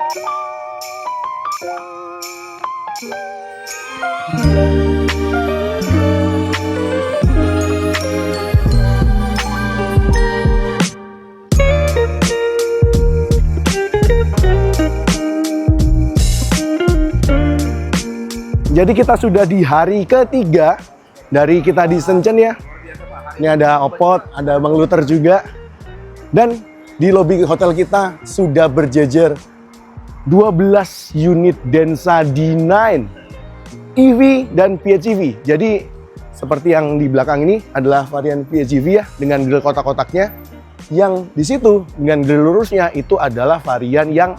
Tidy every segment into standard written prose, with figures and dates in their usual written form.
Jadi kita sudah di hari ketiga dari kita di Shenzhen ya. Ini ada Opot, ada Bang Luther juga. Dan di lobi hotel kita sudah berjejer 12 unit Denza D9 EV dan PHEV. Jadi seperti yang di belakang ini adalah varian PHEV ya dengan grill kotak-kotaknya. Yang di situ dengan grill lurusnya itu adalah varian yang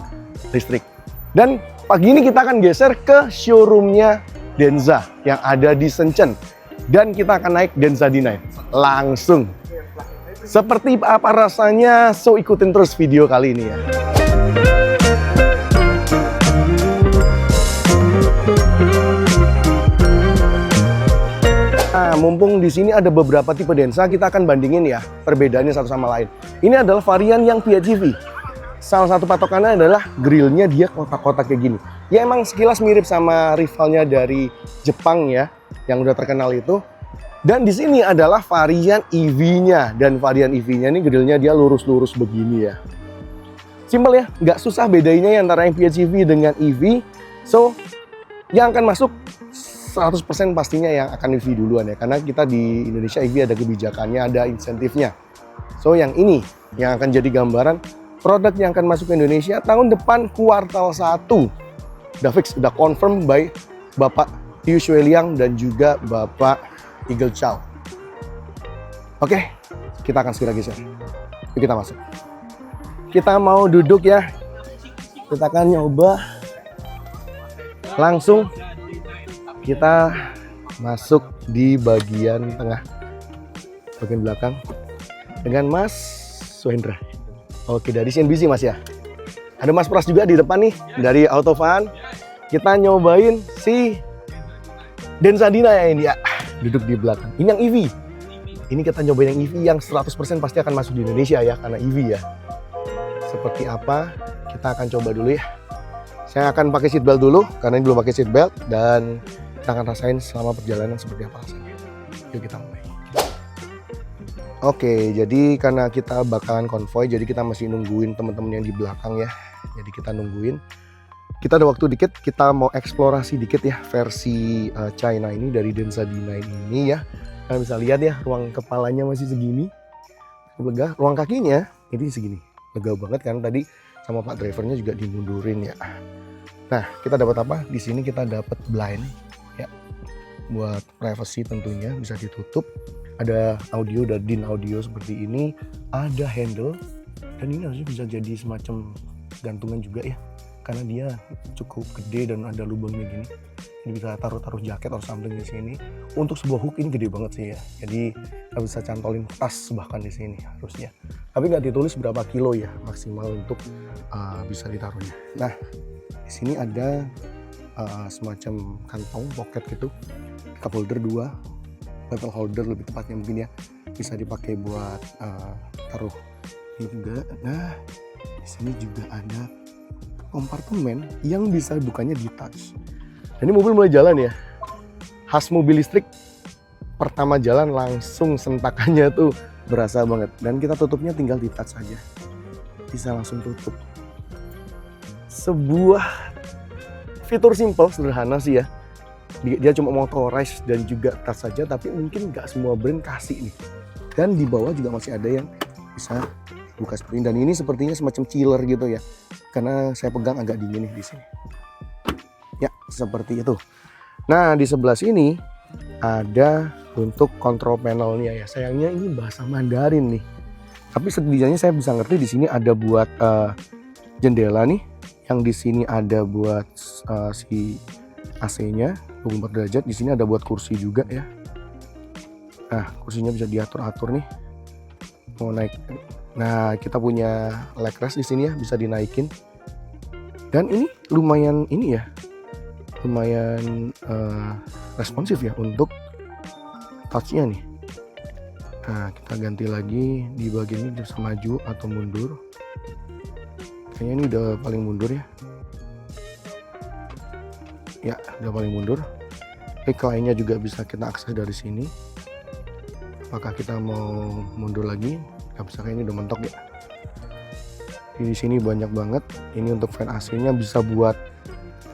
listrik. Dan pagi ini kita akan geser ke showroomnya Denza yang ada di Shenzhen. Dan kita akan naik Denza D9 langsung. Seperti apa rasanya? So ikutin terus video kali ini ya. Nah, mumpung di sini ada beberapa tipe Denza, kita akan bandingin ya perbedaannya satu sama lain. Ini adalah varian yang PHEV. Salah satu patokannya adalah grillnya dia kotak-kotak kayak gini. Ya emang sekilas mirip sama rivalnya dari Jepang ya, yang udah terkenal itu. Dan di sini adalah varian EV-nya, dan varian EV-nya ini grillnya dia lurus-lurus begini ya. Simpel ya, nggak susah bedainnya ya antara yang PHEV dengan EV. So, yang akan masuk 100% pastinya yang akan EV duluan ya, karena kita di Indonesia EV ada kebijakannya, ada insentifnya. So, yang ini yang akan jadi gambaran produk yang akan masuk ke Indonesia tahun depan kuartal 1. Udah fix, udah confirm by Bapak Tiu Shuiliang dan juga Bapak Eagle Chow. Oke, kita akan segera geser. Yuk kita masuk. Kita mau duduk ya. Kita akan nyoba. Langsung kita masuk di bagian tengah. Bagian belakang. Dengan Mas Suhendra. Oke, dari CNBC Mas ya. Ada Mas Pras juga di depan nih, dari Autofan. Kita nyobain si Denza D9 ya ini ya. Duduk di belakang. Ini yang EV. Ini kita nyobain yang EV yang 100% pasti akan masuk di Indonesia ya, karena EV ya. Seperti apa? Kita akan coba dulu ya. Saya akan pakai seatbelt dulu, karena ini belum pakai seatbelt. Dan kita akan rasain selama perjalanan seperti apa rasanya. Yuk kita mulai. Oke, jadi karena kita bakalan konvoy, jadi kita masih nungguin teman-teman yang di belakang ya. Jadi kita nungguin. Kita ada waktu dikit, kita mau eksplorasi dikit ya versi China ini dari Denza D9 ini ya. Kalian bisa lihat ya, ruang kepalanya masih segini. Lega, ruang kakinya ini segini. Lega banget kan tadi sama Pak drivernya juga dimundurin ya. Nah, kita dapat apa? Di sini kita dapat blind ya. Buat privacy tentunya bisa ditutup. Ada audio dan DIN audio seperti ini, ada handle, dan ini harusnya bisa jadi semacam gantungan juga ya, karena dia cukup gede dan ada lubangnya gini, jadi bisa taruh jaket atau something di sini. Untuk sebuah hook ini gede banget sih ya, jadi kita bisa cantolin tas bahkan di sini harusnya, tapi nggak ditulis berapa kilo ya maksimal untuk bisa ditaruhnya. Nah, di sini ada semacam kantong pocket gitu, cup holder 2. Bottle holder lebih tepatnya mungkin ya, bisa dipakai buat taruh ini juga. Nah, di sini juga ada kompartemen yang bisa bukanya di touch. Dan ini mobil mulai jalan ya. Khas mobil listrik, pertama jalan langsung sentakannya tuh berasa banget. Dan kita tutupnya tinggal di touch saja, bisa langsung tutup. Sebuah fitur simple, sederhana sih ya. Dia cuma motorized dan juga touch saja, tapi mungkin nggak semua brand kasih nih. Dan di bawah juga masih ada yang bisa buka seperti ini. Dan ini sepertinya semacam chiller gitu ya, karena saya pegang agak dingin nih di sini. Ya, seperti itu. Nah, di sebelah sini ada untuk control panelnya ya. Sayangnya ini bahasa Mandarin nih. Tapi setidaknya saya bisa ngerti di sini ada buat jendela nih. Yang di sini ada buat si AC-nya 24 derajat. Di sini ada buat kursi juga ya. Nah, kursinya bisa diatur-atur nih. Mau naik. Nah, kita punya leg rest di sini ya, bisa dinaikin. Dan ini lumayan ini ya. Lumayan responsif ya untuk touch-nya nih. Nah, kita ganti lagi di bagian ini bisa maju atau mundur. Kayaknya ini udah paling mundur ya. Ya, udah paling mundur. Lainnya juga bisa kita akses dari sini. Apakah kita mau mundur lagi? Nggak bisa, kayaknya udah mentok ya. Di sini banyak banget. Ini untuk fan AC-nya bisa buat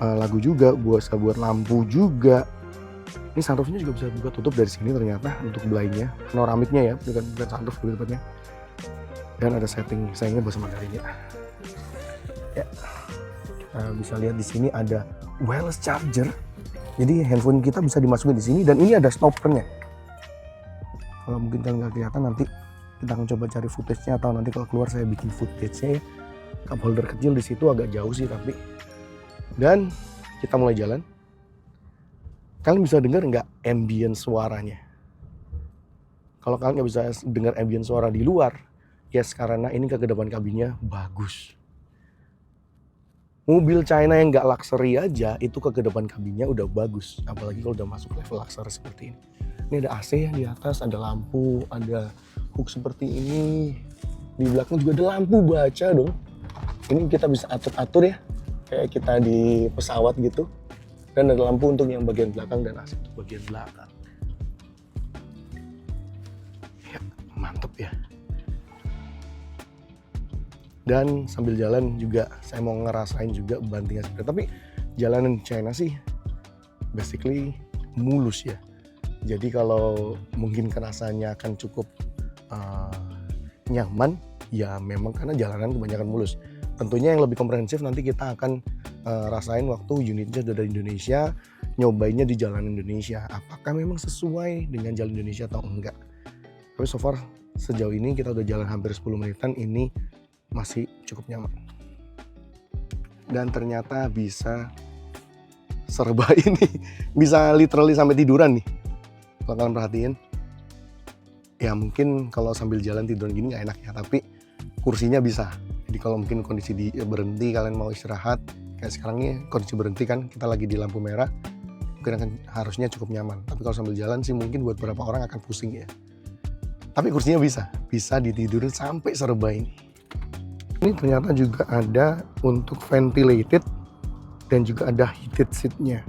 lagu juga, bisa buat lampu juga. Ini sunroofnya juga bisa buka tutup dari sini ternyata untuk blindnya, panoramiknya ya, bukan sunroof lebih tepatnya. Dan ada sayangnya bahasa Mandarin ya. Ya, kita bisa lihat di sini ada wireless charger. Jadi handphone kita bisa dimasukin di sini dan ini ada stoppernya. Kalau mungkin kalian nggak kelihatan, nanti kita akan coba cari footage-nya, atau nanti kalau keluar saya bikin footage-nya ya. Cup holder kecil di situ agak jauh sih tapi. Dan kita mulai jalan. Kalian bisa dengar nggak ambient suaranya? Kalau kalian nggak bisa dengar ambient suara di luar, yes, karena ini kegedepan kabinnya bagus. Mobil China yang nggak luxury aja itu kegedepan kabinnya udah bagus, apalagi kalau udah masuk level luxury seperti ini. Ini ada AC ya di atas, ada lampu, ada hook seperti ini. Di belakang juga ada lampu baca dong. Ini kita bisa atur-atur ya, kayak kita di pesawat gitu. Dan ada lampu untuk yang bagian belakang dan AC untuk bagian belakang. Ya, mantep ya. Dan sambil jalan juga saya mau ngerasain juga bantingnya sebenarnya. Tapi jalanan China sih basically mulus ya. Jadi kalau mungkin kerasanya akan cukup nyaman, ya memang karena jalanan kebanyakan mulus. Tentunya yang lebih komprehensif nanti kita akan rasain waktu unitnya dari Indonesia, nyobainnya di jalan Indonesia. Apakah memang sesuai dengan jalan Indonesia atau enggak. Tapi so far sejauh ini kita udah jalan hampir 10 menitan, ini masih cukup nyaman. Dan ternyata bisa serba ini, bisa literally sampai tiduran nih. Kalau kalian perhatiin, ya mungkin kalau sambil jalan tiduran gini nggak enak ya, tapi kursinya bisa. Jadi kalau mungkin kondisi berhenti, kalian mau istirahat, kayak sekarang ini kondisi berhenti kan, kita lagi di lampu merah, mungkin akan harusnya cukup nyaman. Tapi kalau sambil jalan sih mungkin buat beberapa orang akan pusing ya. Tapi kursinya bisa ditidurin sampai serba ini. Ini ternyata juga ada untuk ventilated dan juga ada heated seatnya.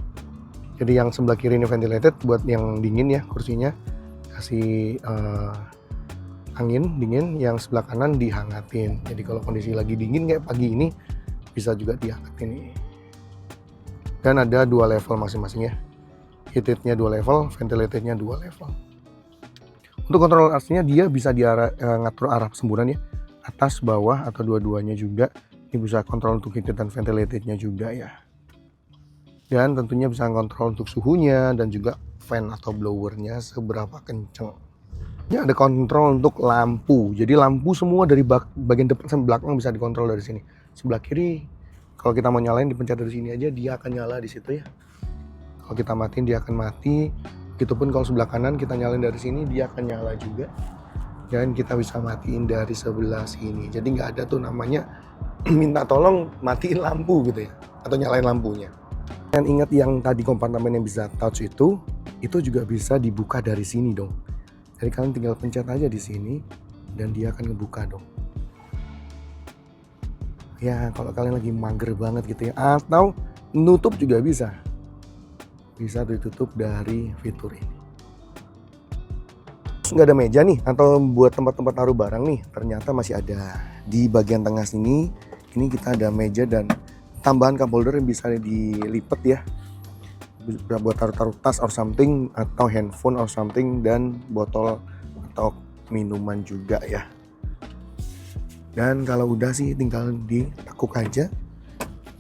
Jadi yang sebelah kiri ini ventilated buat yang dingin ya kursinya, kasih angin dingin, yang sebelah kanan dihangatin. Jadi kalau kondisi lagi dingin kayak pagi ini bisa juga dihangatin. Dan ada 2 level masing-masing ya. Heatednya 2 level, ventilatednya 2 level. Untuk kontrol AC-nya dia bisa ngatur arah semburan ya, atas, bawah, atau dua-duanya juga. Ini bisa kontrol untuk heated dan ventilatednya juga ya. Dan tentunya bisa kontrol untuk suhunya dan juga fan atau blowernya seberapa kenceng. Ini ada kontrol untuk lampu. Jadi lampu semua dari bagian depan sampai belakang bisa dikontrol dari sini. Sebelah kiri, kalau kita mau nyalain dipencet dari sini aja, dia akan nyala di situ ya. Kalau kita matiin dia akan mati. Begitupun kalau sebelah kanan kita nyalain dari sini, dia akan nyala juga. Dan kita bisa matiin dari sebelah sini. Jadi nggak ada tuh namanya minta tolong matiin lampu gitu ya, atau nyalain lampunya. Dan ingat yang tadi kompartemen yang bisa touch itu juga bisa dibuka dari sini dong. Jadi kalian tinggal pencet aja di sini dan dia akan ngebuka dong. Ya kalau kalian lagi mager banget gitu ya, atau nutup juga bisa ditutup dari fitur ini. Nggak ada meja nih atau buat tempat-tempat taruh barang nih, ternyata masih ada di bagian tengah sini. Ini kita ada meja dan tambahan cup holder yang bisa dilipat ya, buat taruh tas or something, atau handphone or something, dan botol atau minuman juga ya. Dan kalau udah sih tinggal ditekuk aja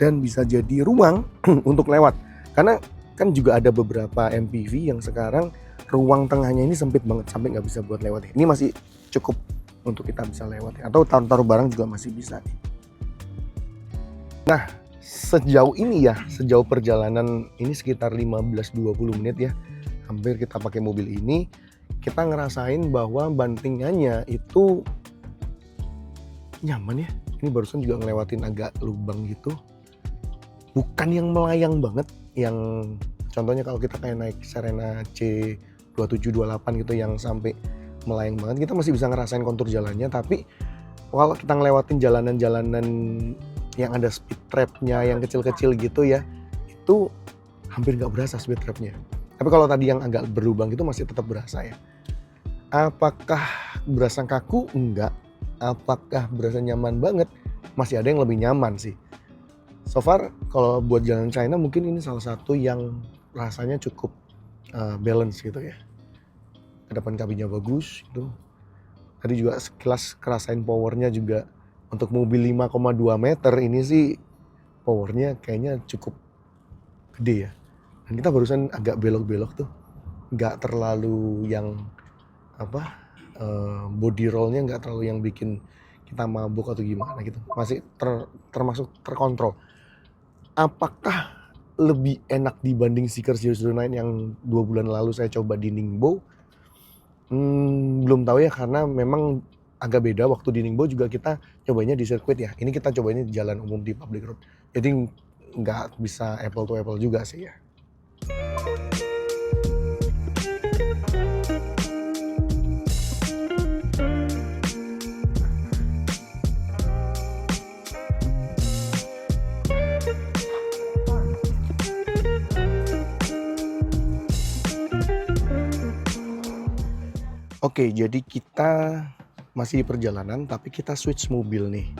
dan bisa jadi ruang untuk lewat. Karena kan juga ada beberapa MPV yang sekarang ruang tengahnya ini sempit banget sampai nggak bisa buat lewat ya. Ini masih cukup untuk kita bisa lewat ya. Atau taruh barang juga masih bisa nih. Nah sejauh ini ya, sejauh perjalanan ini sekitar 15-20 menit ya, hampir kita pakai mobil ini, kita ngerasain bahwa bantingannya itu nyaman ya. Ini barusan juga ngelewatin agak lubang gitu, bukan yang melayang banget, yang contohnya kalau kita kayak naik Serena C2728 gitu yang sampai melayang banget, kita masih bisa ngerasain kontur jalannya. Tapi kalau kita ngelewatin jalanan-jalanan yang ada speed trapnya yang kecil-kecil gitu ya, itu hampir nggak berasa speed trapnya. Tapi kalau tadi yang agak berlubang itu masih tetap berasa ya. Apakah berasa kaku? Enggak. Apakah berasa nyaman banget? Masih ada yang lebih nyaman sih. So far kalau buat jalan China mungkin ini salah satu yang rasanya cukup balance gitu ya. Kedepan kabinnya bagus gitu. Tadi juga sekilas kerasain powernya juga untuk mobil 5,2 meter ini sih powernya kayaknya cukup gede ya. Dan kita barusan agak belok-belok tuh, nggak terlalu yang body rollnya nggak terlalu yang bikin kita mabuk atau gimana gitu, masih termasuk terkontrol. Apakah lebih enak dibanding Zeekr 009 yang 2 bulan lalu saya coba di Ningbo? Belum tahu ya, karena memang agak beda. Waktu di Ningbo juga kita cobanya di sirkuit ya, ini kita cobanya di jalan umum di public road, jadi nggak bisa apple to apple juga sih ya. Oke, jadi kita masih di perjalanan tapi kita switch mobil nih.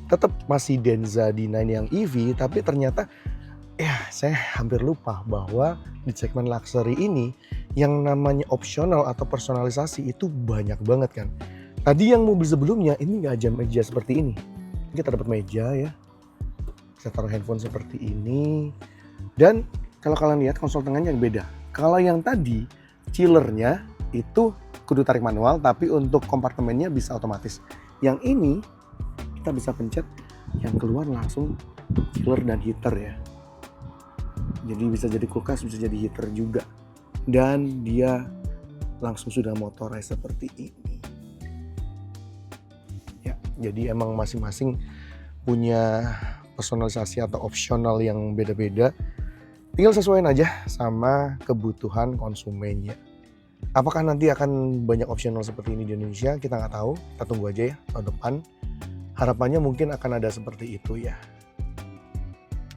Tetap masih Denza D9 yang EV, tapi ternyata ya saya hampir lupa bahwa di segmen luxury ini yang namanya opsional atau personalisasi itu banyak banget kan. Tadi yang mobil sebelumnya ini nggak ada meja seperti ini. Kita dapat meja ya. Bisa taruh handphone seperti ini. Dan kalau kalian lihat konsol tengahnya yang beda. Kalau yang tadi chillernya itu kudu tarik manual, tapi untuk kompartemennya bisa otomatis. Yang ini kita bisa pencet, yang keluar langsung chiller dan heater ya. Jadi bisa jadi kulkas, bisa jadi heater juga. Dan dia langsung sudah motorized seperti ini. Ya, jadi emang masing-masing punya personalisasi atau opsional yang beda-beda. Tinggal sesuaiin aja sama kebutuhan konsumennya. Apakah nanti akan banyak opsional seperti ini di Indonesia? Kita nggak tahu, kita tunggu aja ya tahun depan. Harapannya mungkin akan ada seperti itu ya.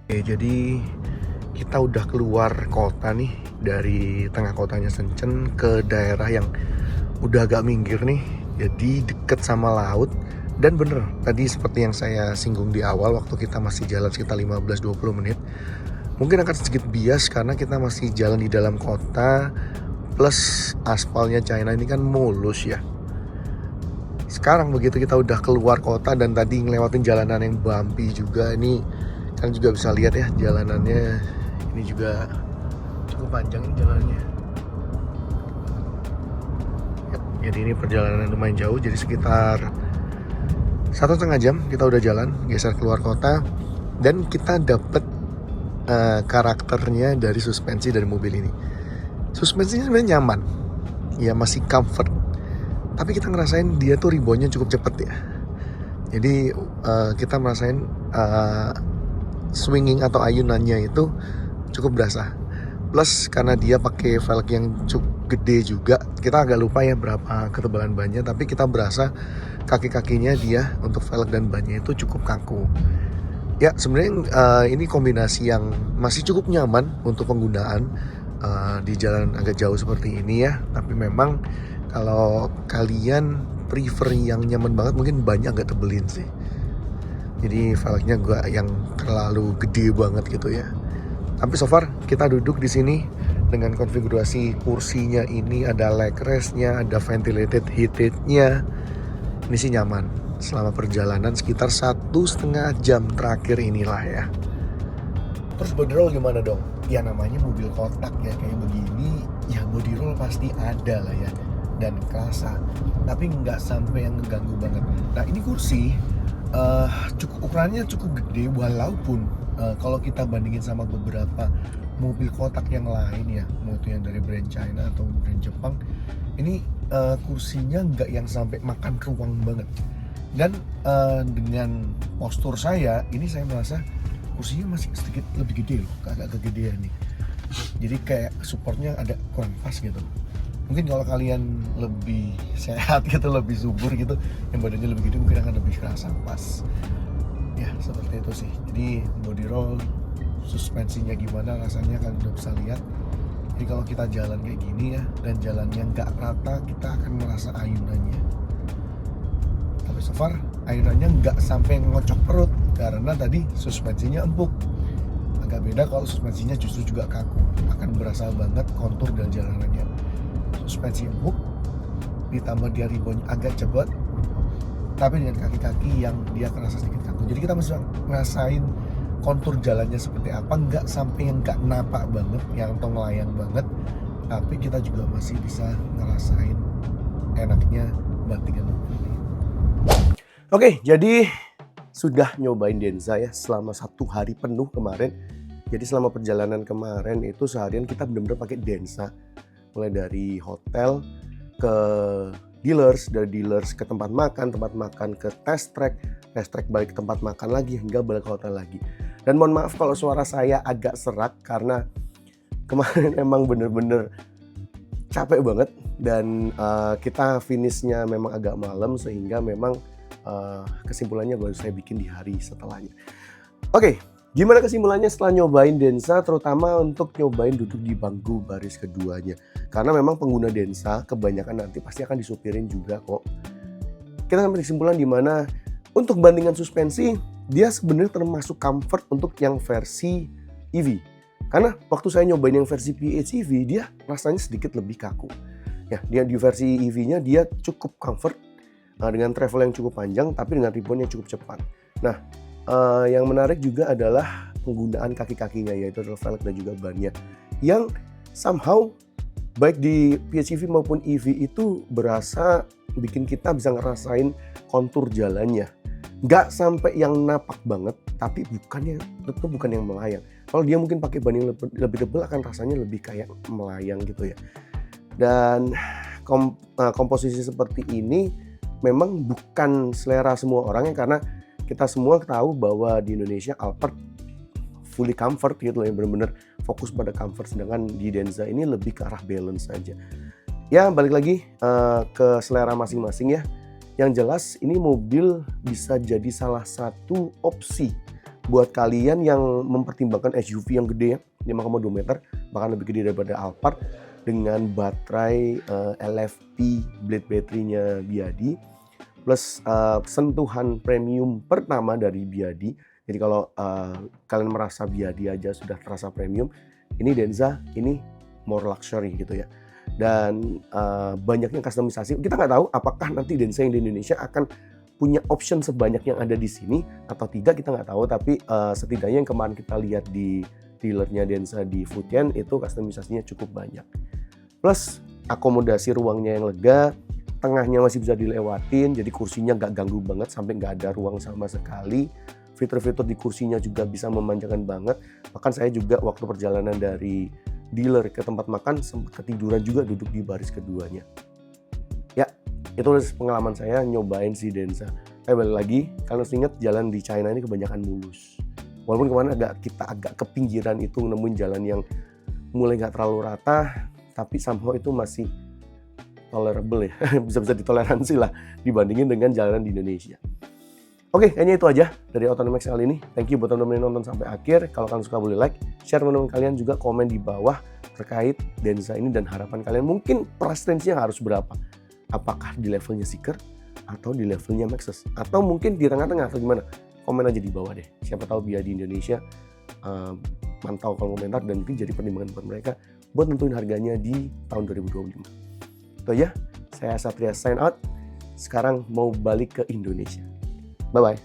Oke, jadi kita udah keluar kota nih, dari tengah kotanya Shenzhen ke daerah yang udah agak minggir nih. Jadi deket sama laut. Dan bener, tadi seperti yang saya singgung di awal waktu kita masih jalan sekitar 15-20 menit. Mungkin akan sedikit bias karena kita masih jalan di dalam kota. Plus aspalnya China ini kan mulus ya. Sekarang begitu kita udah keluar kota dan tadi ngelewatin jalanan yang bumpy juga. Ini kan juga bisa lihat ya jalanannya. Ini juga cukup panjang ini jalanannya. Jadi ini perjalanan lumayan jauh. Jadi sekitar 1,5 jam kita udah jalan geser keluar kota. Dan kita dapet karakternya dari suspensi dari mobil ini. Suspensinya sebenarnya nyaman, ya masih comfort. Tapi kita ngerasain dia tuh reboundnya cukup cepet ya. Jadi kita merasain swinging atau ayunannya itu cukup berasa. Plus karena dia pakai velg yang cukup gede juga, kita agak lupa ya berapa ketebalan bannya. Tapi kita berasa kaki-kakinya dia untuk velg dan bannya itu cukup kaku. Ya sebenarnya ini kombinasi yang masih cukup nyaman untuk penggunaan. Di jalan agak jauh seperti ini ya. Tapi memang kalau kalian prefer yang nyaman banget, mungkin banyak agak tebelin sih. Jadi velgnya gak yang terlalu gede banget gitu ya. Tapi so far kita duduk di sini dengan konfigurasi kursinya ini, ada leg restnya, ada ventilated heated-nya. Ini sih nyaman selama perjalanan sekitar 1,5 jam terakhir inilah ya. Terus body roll gimana dong? Ya namanya mobil kotak ya kayak begini, ya body roll pasti ada lah ya. Dan kerasa, tapi nggak sampai yang ngeganggu banget. Nah ini kursi ukurannya cukup gede, walaupun kalau kita bandingin sama beberapa mobil kotak yang lain ya, mau itu yang dari brand China atau brand Jepang, ini kursinya nggak yang sampai makan ruang banget. Dan dengan postur saya, ini saya merasa kursinya masih sedikit lebih gede loh, agak kegedean nih. Jadi kayak supportnya ada kurang pas gitu. Mungkin kalau kalian lebih sehat gitu, lebih subur gitu, yang badannya lebih gede mungkin akan lebih kerasa pas. Ya seperti itu sih. Jadi body roll suspensinya gimana rasanya, kalian udah bisa lihat. Jadi kalau kita jalan kayak gini ya, dan jalannya nggak rata, kita akan merasa ayunannya. Tapi so far ayunannya nggak sampai ngocok perut, karena tadi suspensinya empuk. Agak beda kalau suspensinya justru juga kaku, akan berasa banget kontur dan jalanannya. Suspensi empuk, ditambah dia rebound agak cepat, tapi dengan kaki-kaki yang dia kerasa sedikit kaku. Jadi kita masih ngerasain kontur jalannya seperti apa, nggak sampai yang nggak napak banget, yang atau melayang banget, tapi kita juga masih bisa ngerasain enaknya bantingan mobil ini. Oke, jadi sudah nyobain Denza ya selama 1 hari penuh kemarin. Jadi selama perjalanan kemarin itu seharian kita benar-benar pakai Denza, mulai dari hotel ke dealers, dari dealers ke tempat makan ke test track balik ke tempat makan lagi, hingga balik ke hotel lagi. Dan mohon maaf kalau suara saya agak serak karena kemarin emang bener-bener capek banget, dan kita finishnya memang agak malam, sehingga memang kesimpulannya baru saya bikin di hari setelahnya. Oke, gimana kesimpulannya setelah nyobain Denza, terutama untuk nyobain duduk di bangku baris keduanya. Karena memang pengguna Denza kebanyakan nanti pasti akan disupirin juga kok. Kita sampai kesimpulan di mana untuk bandingan suspensi, dia sebenarnya termasuk comfort untuk yang versi EV. Karena waktu saya nyobain yang versi PHEV, dia rasanya sedikit lebih kaku. Ya, dia di versi EV-nya dia cukup comfort dengan travel yang cukup panjang, tapi dengan rebound yang cukup cepat. Nah, yang menarik juga adalah penggunaan kaki-kakinya, yaitu velg dan juga bannya, yang somehow baik di PHEV maupun EV itu berasa bikin kita bisa ngerasain kontur jalannya. Nggak sampai yang napak banget, tapi tentu bukan yang melayang. Kalau dia mungkin pakai ban yang lebih tebal, akan rasanya lebih kayak melayang gitu ya. Dan komposisi seperti ini memang bukan selera semua orang ya, karena kita semua tahu bahwa di Indonesia Alphard fully comfort gitu loh, yang benar-benar fokus pada comfort, sedangkan di Denza ini lebih ke arah balance saja. Ya, balik lagi ke selera masing-masing ya. Yang jelas ini mobil bisa jadi salah satu opsi buat kalian yang mempertimbangkan SUV yang gede ya, 5,2 meter, bahkan lebih gede daripada Alphard, dengan baterai LFP blade battery-nya Biadi, plus sentuhan premium pertama dari Biadi. Jadi kalau kalian merasa Biadi aja sudah terasa premium, ini Denza ini more luxury gitu ya. Dan banyaknya customisasi, kita nggak tahu apakah nanti Denza yang di Indonesia akan punya option sebanyak yang ada di sini atau tidak, kita nggak tahu. Tapi setidaknya yang kemarin kita lihat di dealernya Denza di Fujian itu customisasinya cukup banyak. Plus akomodasi ruangnya yang lega, tengahnya masih bisa dilewatin, jadi kursinya nggak ganggu banget sampai nggak ada ruang sama sekali. Fitur-fitur di kursinya juga bisa memanjakan banget. Bahkan saya juga waktu perjalanan dari dealer ke tempat makan sempat ketiduran juga duduk di baris keduanya. Ya, itu pengalaman saya nyobain si Denza. Tapi balik lagi, kalian harus ingat jalan di China ini kebanyakan mulus. Walaupun kemarin kita agak ke pinggiran itu nemuin jalan yang mulai nggak terlalu rata, tapi somehow itu masih tolerable ya, bisa ditoleransi lah dibandingin dengan jalanan di Indonesia. Oke, kayaknya itu aja dari Autonomax kali ini. Thank you buat teman-teman yang nonton sampai akhir. Kalau kalian suka boleh like, share teman-teman kalian, juga komen di bawah terkait Denza ini dan harapan kalian. Mungkin price range-nya harus berapa? Apakah di levelnya Seeker atau di levelnya Maxus? Atau mungkin di tengah-tengah atau gimana? Komen aja di bawah deh. Siapa tahu biar di Indonesia mantau kolom komentar dan mungkin jadi pertimbangan buat mereka buat nentuin harganya di tahun 2025. Itu aja, saya Satria sign out. Sekarang mau balik ke Indonesia. Bye-bye.